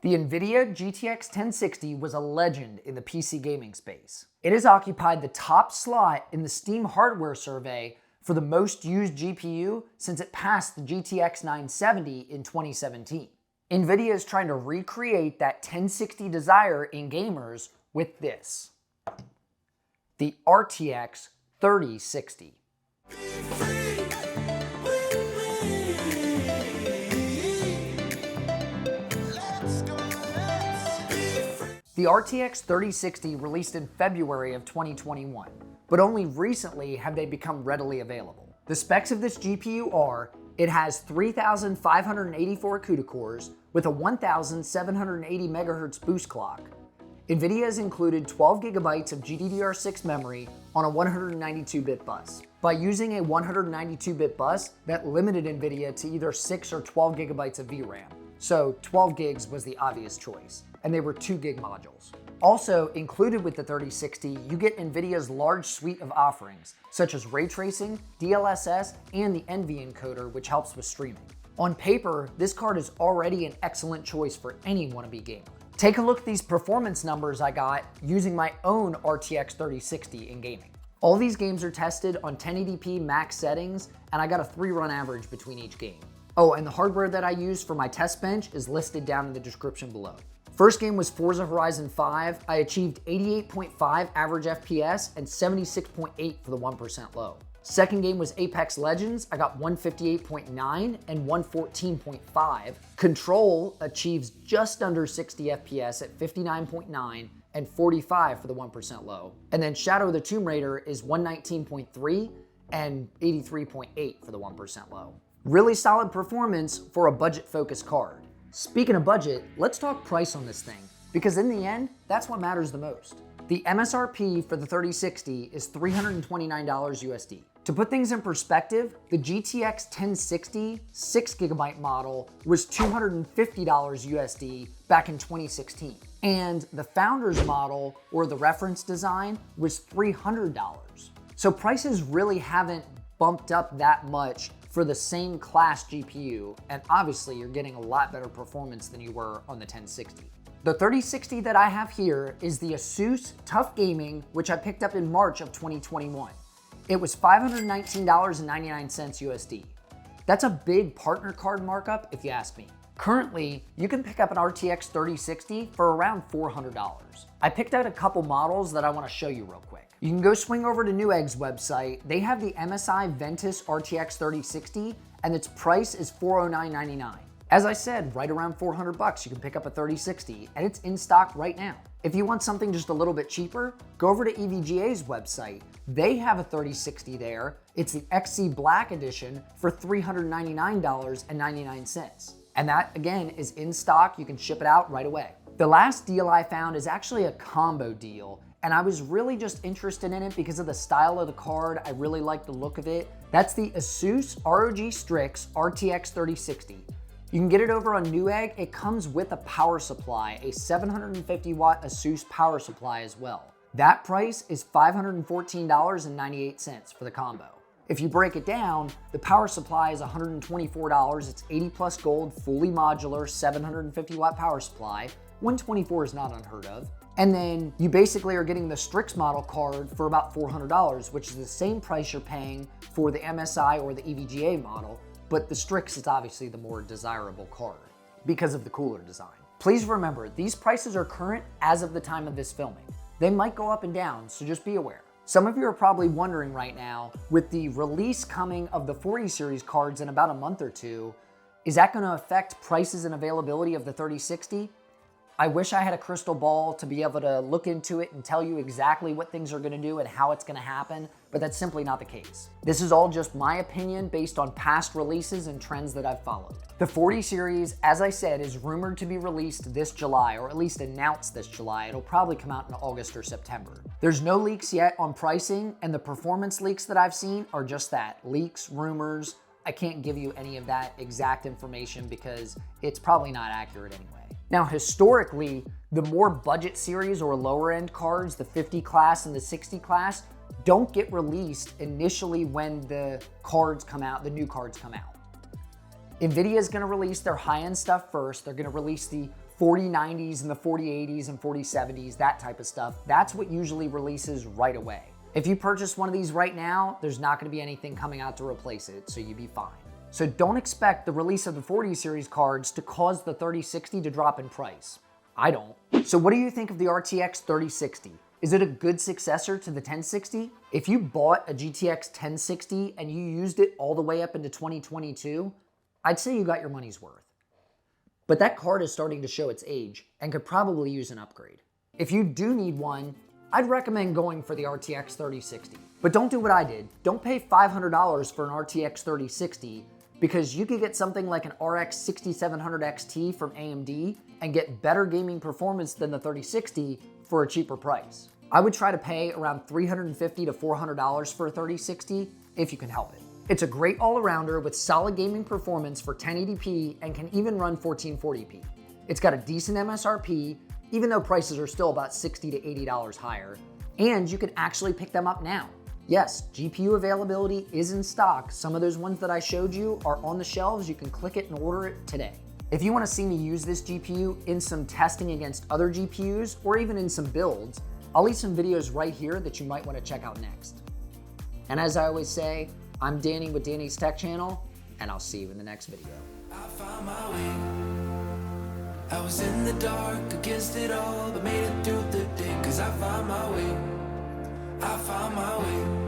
The Nvidia GTX 1060 was a legend in the PC gaming space. It has occupied the top slot in the Steam hardware survey for the most used GPU since it passed the GTX 970 in 2017. Nvidia is trying to recreate that 1060 desire in gamers with this, the RTX 3060. The RTX 3060 released in February of 2021, but only recently have they become readily available. The specs of this GPU are, it has 3,584 CUDA cores with a 1,780 MHz boost clock. Nvidia has included 12 GB of GDDR6 memory on a 192-bit bus. By using a 192-bit bus, that limited Nvidia to either 6 or 12 GB of VRAM. So 12 gigs was the obvious choice, and they were 2 gig modules. Also included with the 3060, you get Nvidia's large suite of offerings, such as ray tracing, DLSS, and the NV encoder, which helps with streaming. On paper, this card is already an excellent choice for any wannabe gamer. Take a look at these performance numbers I got using my own RTX 3060 in gaming. All these games are tested on 1080p max settings, and I got a 3-run average between each game. Oh, and the hardware that I used for my test bench is listed down in the description below. First game was Forza Horizon 5. I achieved 88.5 average FPS and 76.8 for the 1% low. Second game was Apex Legends. I got 158.9 and 114.5. Control achieves just under 60 FPS at 59.9 and 45 for the 1% low. And then Shadow of the Tomb Raider is 119.3 and 83.8 for the 1% low. Really solid performance for a budget-focused card. Speaking of budget, let's talk price on this thing, because in the end, that's what matters the most. The MSRP for the 3060 is $329 USD. To put things in perspective, the GTX 1060 6GB model was $250 USD back in 2016. And the Founders model, or the reference design, was $300. So prices really haven't bumped up that much for the same class GPU, and obviously you're getting a lot better performance than you were on the 1060. The 3060 that I have here is the Asus Tough Gaming, which I picked up in March of 2021. It was $519.99 USD. That's a big partner card markup if you ask me. Currently, you can pick up an RTX 3060 for around $400. I picked out a couple models that I want to show you real quick. You can go swing over to Newegg's website. They have the MSI Ventus RTX 3060, and its price is $409.99. As I said, right around 400 bucks, you can pick up a 3060, and it's in stock right now. If you want something just a little bit cheaper, go over to EVGA's website. They have a 3060 there. It's the XC Black edition for $399.99. And that, again, is in stock. You can ship it out right away. The last deal I found is actually a combo deal, and I was really just interested in it because of the style of the card. I really like the look of it. That's the Asus ROG Strix RTX 3060. You can get it over on Newegg. It comes with a power supply, a 750 watt Asus power supply as well. That price is $514.98 for the combo. If you break it down, the power supply is $124. It's 80 plus gold, fully modular, 750 watt power supply. 124 is not unheard of. And then you basically are getting the Strix model card for about $400, which is the same price you're paying for the MSI or the EVGA model, but the Strix is obviously the more desirable card because of the cooler design. Please remember, these prices are current as of the time of this filming. They might go up and down, so just be aware. Some of you are probably wondering right now, with the release coming of the 40 series cards in about a month or two, is that going to affect prices and availability of the 3060? I wish I had a crystal ball to be able to look into it and tell you exactly what things are going to do and how it's going to happen, but that's simply not the case. This is all just my opinion based on past releases and trends that I've followed. The 40 series, as I said, is rumored to be released this July, or at least announced this July. It'll probably come out in August or September. There's no leaks yet on pricing, and the performance leaks that I've seen are just that, leaks, rumors. I can't give you any of that exact information because it's probably not accurate anyway. Now, historically, the more budget series or lower end cards, the 50 class and the 60 class, don't get released initially when the cards come out, the new cards come out. Nvidia is going to release their high-end stuff first. They're going to release the 4090s and the 4080s and 4070s, that type of stuff, that's what usually releases right away. If you purchase one of these right now, there's not gonna be anything coming out to replace it, so you'd be fine. So don't expect the release of the 40 series cards to cause the 3060 to drop in price. I don't. So what do you think of the RTX 3060? Is it a good successor to the 1060? If you bought a GTX 1060 and you used it all the way up into 2022, I'd say you got your money's worth. But that card is starting to show its age and could probably use an upgrade. If you do need one, I'd recommend going for the RTX 3060. But don't do what I did. Don't pay $500 for an RTX 3060 because you could get something like an RX 6700 XT from AMD and get better gaming performance than the 3060 for a cheaper price. I would try to pay around $350 to $400 for a 3060 if you can help it. It's a great all-arounder with solid gaming performance for 1080p and can even run 1440p. It's got a decent MSRP, even though prices are still about $60 to $80 higher, and you can actually pick them up now. Yes, GPU availability is in stock. Some of those ones that I showed you are on the shelves. You can click it and order it today. If you want to see me use this GPU in some testing against other GPUs or even in some builds, I'll leave some videos right here that you might want to check out next. And as I always say, I'm Danny with Danny's Tech Channel, and I'll see you in the next video. I found my way. I was in the dark against it all, but made it through the day, 'cause I found my way. I found my way.